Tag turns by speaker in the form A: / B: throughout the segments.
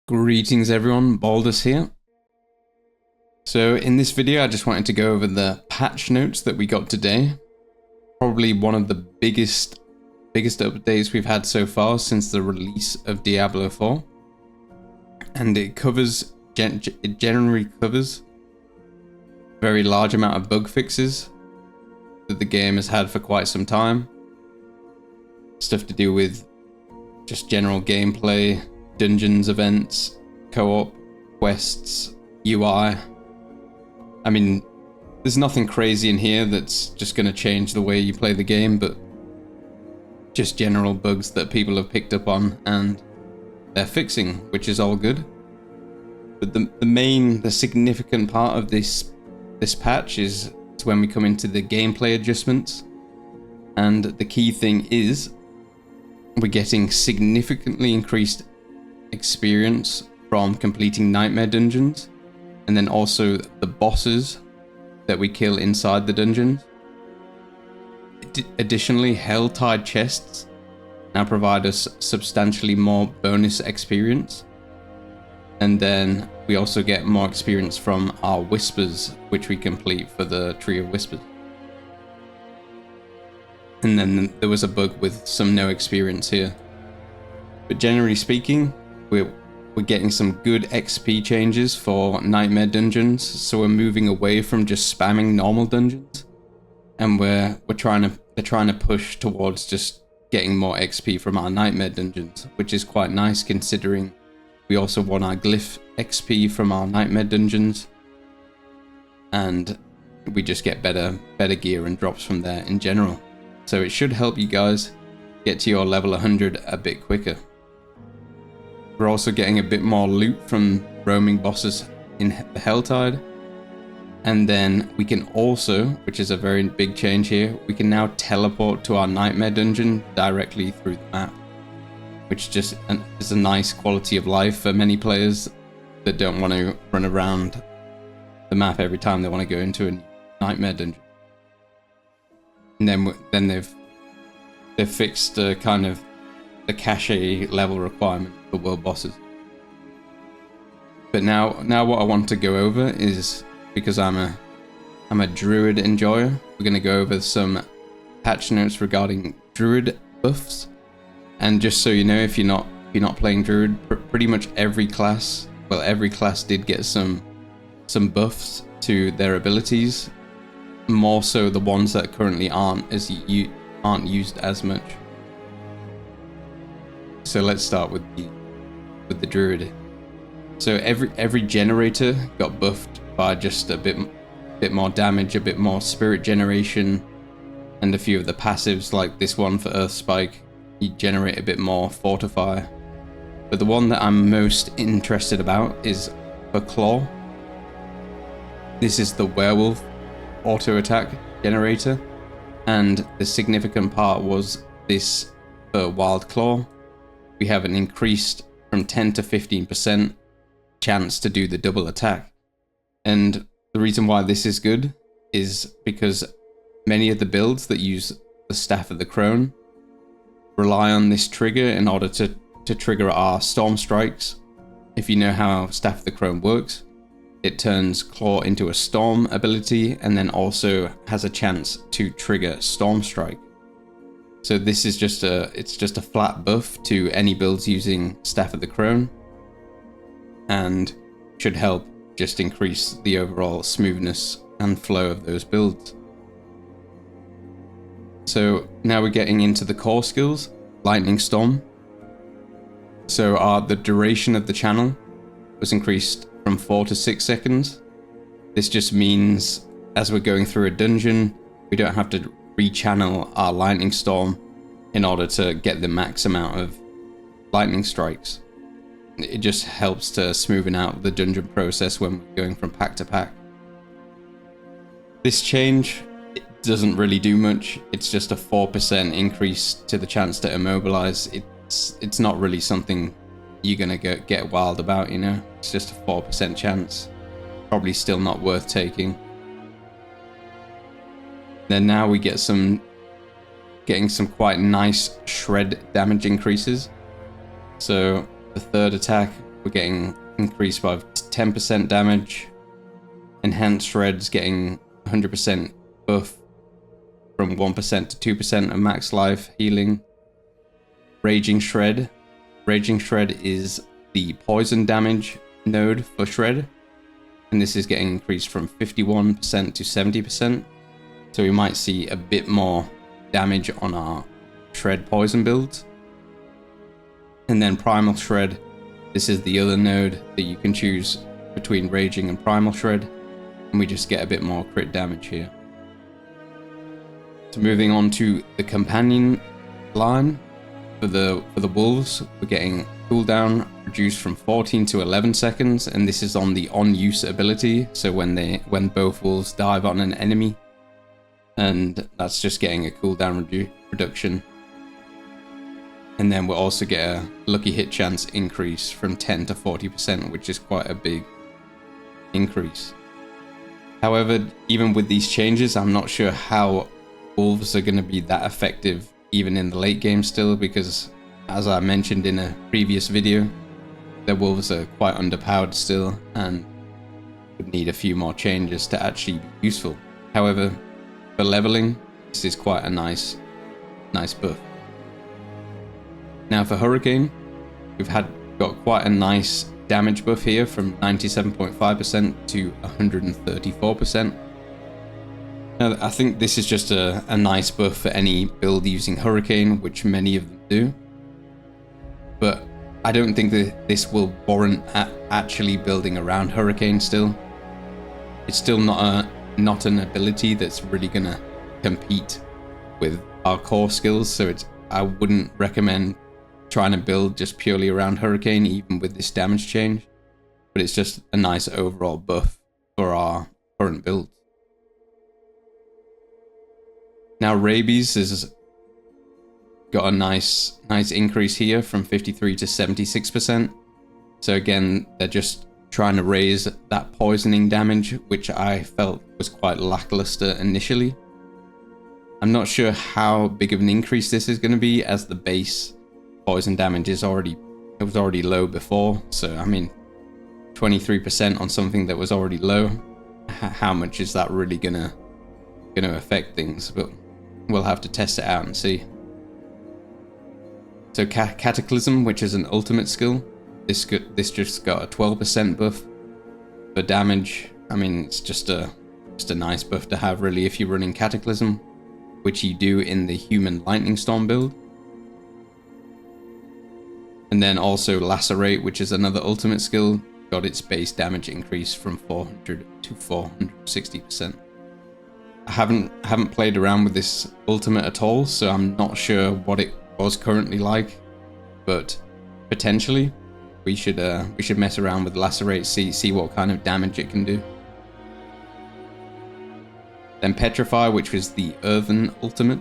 A: Greetings everyone, Baldus here. So in this video I just wanted to go over the patch notes that we got today. Probably one of the biggest updates we've had so far since the release of Diablo 4. And it generally covers a very large amount of bug fixes that the game has had for quite some time. Stuff to do with just general gameplay, dungeons, events, co-op, quests, UI. I mean, there's nothing crazy in here that's just going to change the way you play the game, but just general bugs that people have picked up on and they're fixing, which is all good. But the significant part of this patch is when we come into the gameplay adjustments, and the key thing is we're getting significantly increased experience from completing nightmare dungeons, and then also the bosses that we kill inside the dungeons. Additionally, Hell-Tide chests now provide us substantially more bonus experience, and then we also get more experience from our whispers, which we complete for the Tree of Whispers. And then there was a bug with some no experience here, but generally speaking, we're getting some good XP changes for nightmare dungeons, so we're moving away from just spamming normal dungeons, and they're trying to push towards just getting more XP from our nightmare dungeons, which is quite nice considering we also want our glyph XP from our nightmare dungeons, and we just get better gear and drops from there in general. So it should help you guys get to your level 100 a bit quicker. We're also getting a bit more loot from roaming bosses in the Hell-Tide. And then we can also, which is a very big change here, we can now teleport to our nightmare dungeon directly through the map, which just is a nice quality of life for many players that don't want to run around the map every time they want to go into a nightmare dungeon. And then they've fixed kind of the cache level requirement for world bosses. But now what I want to go over is, because I'm a Druid enjoyer, we're going to go over some patch notes regarding Druid buffs. And just so you know, if you're not playing Druid, pretty much every class did get some buffs to their abilities, more so the ones that currently aren't used as much. So let's start with the Druid. So every generator got buffed by just a bit more damage, a bit more spirit generation, and a few of the passives, like this one for Earth Spike, you generate a bit more fortify. But the one that I'm most interested about is for Claw. This is the werewolf auto attack generator, and the significant part was this for Wild Claw. We have an increased from 10 to 15% chance to do the double attack. And the reason why this is good is because many of the builds that use the Staff of the Crone rely on this trigger in order to trigger our Storm Strikes. If you know how Staff of the Crone works, it turns Claw into a Storm ability and then also has a chance to trigger Storm Strike. So this is just a flat buff to any builds using Staff of the Crone, and should help just increase the overall smoothness and flow of those builds. So now we're getting into the core skills. Lightning Storm. So the duration of the channel was increased from 4 to 6 seconds. This just means as we're going through a dungeon, we don't have to rechannel our Lightning Storm in order to get the max amount of lightning strikes. It just helps to smoothen out the dungeon process when we're going from pack to pack. This change, it doesn't really do much. It's just a 4% increase to the chance to immobilize. It's not really something you're gonna get wild about, you know. It's just a 4% chance. Probably still not worth taking. Then now we get getting some quite nice shred damage increases. So the third attack, we're getting increased by 10% damage. Enhanced Shred's getting 100% buff from 1% to 2% of max life healing. Raging Shred. Raging Shred is the poison damage node for Shred, and this is getting increased from 51% to 70%. So we might see a bit more damage on our Shred poison builds. And then Primal Shred. This is the other node that you can choose between Raging and Primal Shred, and we just get a bit more crit damage here. So moving on to the companion line. For the wolves, we're getting cooldown reduced from 14 to 11 seconds, and this is on the on-use ability, so when both wolves dive on an enemy, and that's just getting a cooldown reduction. And then we'll also get a lucky hit chance increase from 10 to 40%, which is quite a big increase. However, even with these changes, I'm not sure how wolves are going to be that effective even in the late game still, because as I mentioned in a previous video, the wolves are quite underpowered still and would need a few more changes to actually be useful. However, for leveling, this is quite a nice buff. Now for Hurricane, we've got quite a nice damage buff here from 97.5% to 134%. Now, I think this is just a nice buff for any build using Hurricane, which many of them do. But I don't think that this will warrant actually building around Hurricane still. It's still not an ability that's really gonna compete with our core skills, so I wouldn't recommend trying to build just purely around Hurricane, even with this damage change. But it's just a nice overall buff for our current build. Now Rabies has got a nice increase here from 53 to 76%. So again, they're just trying to raise that poisoning damage, which I felt was quite lackluster initially. I'm not sure how big of an increase this is going to be, as the base poison damage was already low before. So I mean, 23% on something that was already low, how much is that really gonna affect things? But we'll have to test it out and see. So Cataclysm, which is an ultimate skill, this just got a 12% buff for damage. I mean, it's just a nice buff to have really if you're running Cataclysm, which you do in the Human Lightning Storm build. And then also Lacerate, which is another ultimate skill, got its base damage increase from 400 to 460%. I haven't played around with this ultimate at all, so I'm not sure what it was currently like, but potentially we should mess around with Lacerate, see what kind of damage it can do. Then Petrify, which was the Earthen ultimate.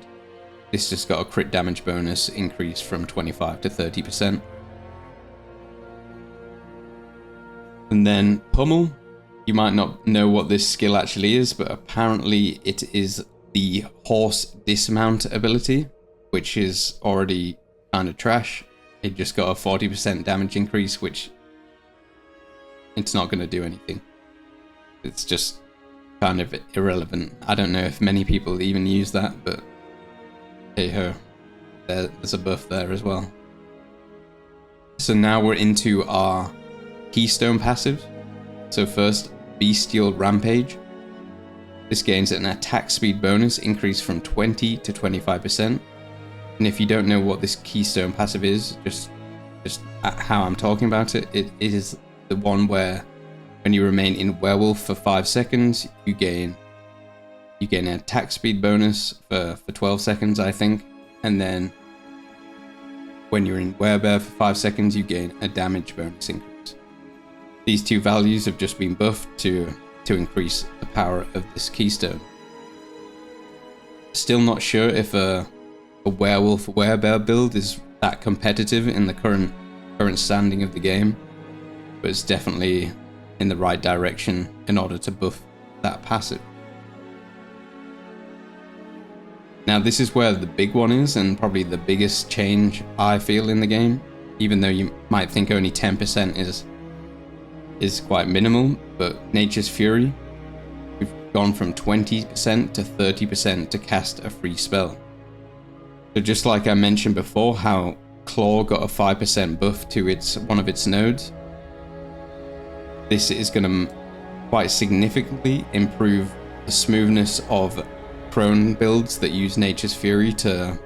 A: This just got a crit damage bonus increase from 25 to 30%. And then Pummel, you might not know what this skill actually is, but apparently it is the horse dismount ability, which is already kind of trash. It just got a 40% damage increase, which it's not going to do anything. It's just kind of irrelevant. I don't know if many people even use that, but hey ho, there's a buff there as well. So now we're into our Keystone passive. So first, Bestial Rampage. This gains an attack speed bonus increase from 20 to 25%. And if you don't know what this Keystone passive is, just how I'm talking about it, it is the one where when you remain in Werewolf for 5 seconds, you gain an attack speed bonus for 12 seconds, I think. And then when you're in Werebear for 5 seconds, you gain a damage bonus increase. These two values have just been buffed to increase the power of this Keystone. Still not sure if a Werewolf Werebear build is that competitive in the current standing of the game, but it's definitely in the right direction in order to buff that passive. Now this is where the big one is, and probably the biggest change I feel in the game, even though you might think only 10% is is quite minimal, but Nature's Fury, we've gone from 20% to 30% to cast a free spell. So just like I mentioned before, how Claw got a 5% buff to one of its nodes, this is going to quite significantly improve the smoothness of prone builds that use Nature's Fury to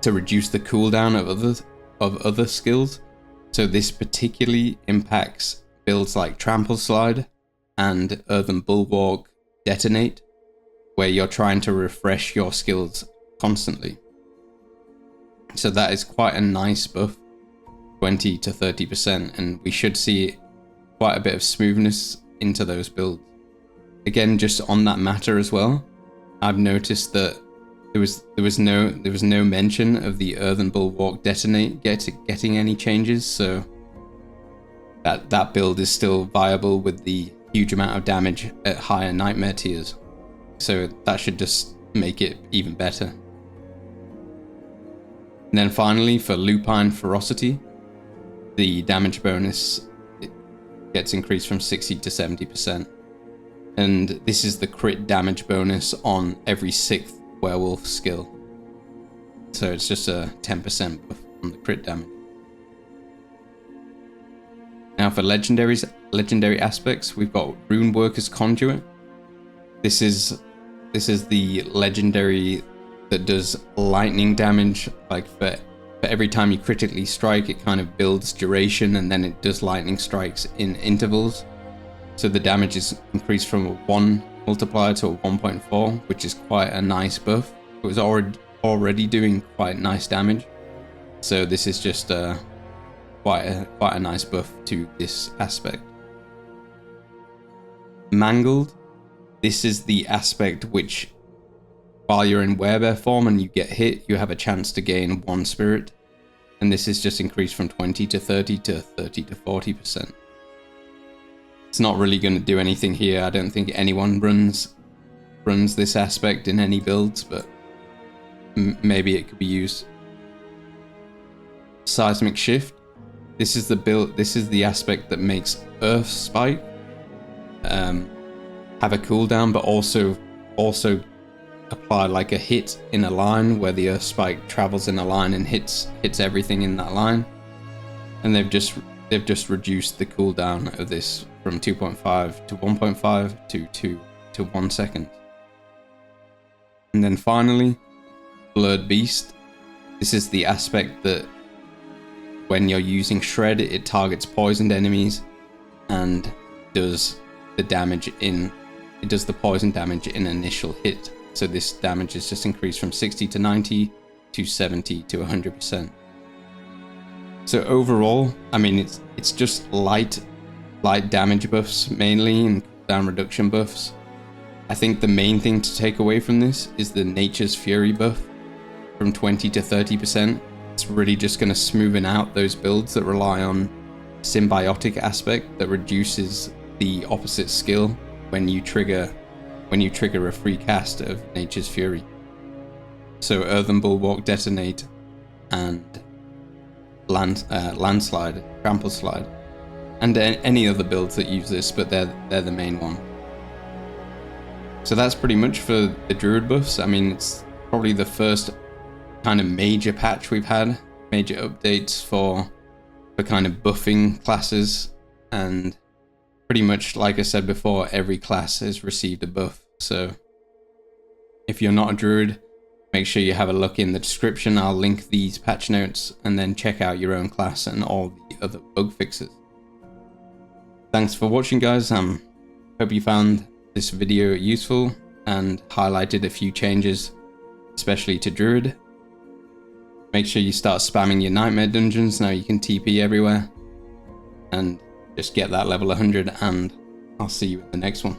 A: reduce the cooldown of other skills. So this particularly impacts builds like Trample Slide and Earthen Bulwark Detonate, where you're trying to refresh your skills constantly. So that is quite a nice buff, 20 to 30%, and we should see quite a bit of smoothness into those builds. Again, just on that matter as well, I've noticed that there was no mention of the Earthen Bulwark Detonate getting any changes, so that build is still viable with the huge amount of damage at higher nightmare tiers. So that should just make it even better. And then finally, for Lupine Ferocity, the damage bonus gets increased from 60 to 70%. And this is the crit damage bonus on every 6th werewolf skill. So it's just a 10% buff on the crit damage. Now for legendary aspects, we've got Rune Worker's Conduit. This is the legendary that does lightning damage. Like for every time you critically strike, it kind of builds duration, and then it does lightning strikes in intervals. So the damage is increased from a 1 multiplier to a 1.4, which is quite a nice buff. It was already doing quite nice damage, so this is just quite a nice buff to this aspect. Mangled, this is the aspect which, while you're in werebear form and you get hit, you have a chance to gain 1 spirit, and this is just increased from 20 to 30 to 30 to 40%. It's not really going to do anything here. I don't think anyone runs this aspect in any builds, but maybe it could be used. Seismic Shift. This is the aspect that makes Earth Spike have a cooldown, but also apply like a hit in a line where the Earth Spike travels in a line and hits everything in that line. And they've just reduced the cooldown of this from 2.5 to 1.5 to 2 to 1 second. And then finally, Blurred Beast. This is the aspect that when you're using Shred, it targets poisoned enemies and does the poison damage in initial hit. So this damage is just increased from 60 to 90 to 70 to 100%. So overall, I mean, it's just light damage buffs mainly, and cooldown reduction buffs. I think the main thing to take away from this is the Nature's Fury buff from 20 to 30%. It's really just going to smoothen out those builds that rely on symbiotic aspect that reduces the opposite skill when you trigger a free cast of Nature's Fury. So Earthen Bulwark Detonate and Landslide, Trample Slide, and any other builds that use this, but they're the main one. So that's pretty much for the Druid buffs. I mean, it's probably the first kind of major patch we've had, major updates for kind of buffing classes, and pretty much, like I said before, every class has received a buff. So if you're not a Druid, make sure you have a look in the description. I'll link these patch notes, and then check out your own class and all the other bug fixes. Thanks for watching, guys. Hope you found this video useful and highlighted a few changes, especially to Druid. Make sure you start spamming your nightmare dungeons. Now you can TP everywhere, and just get that level 100, and I'll see you in the next one.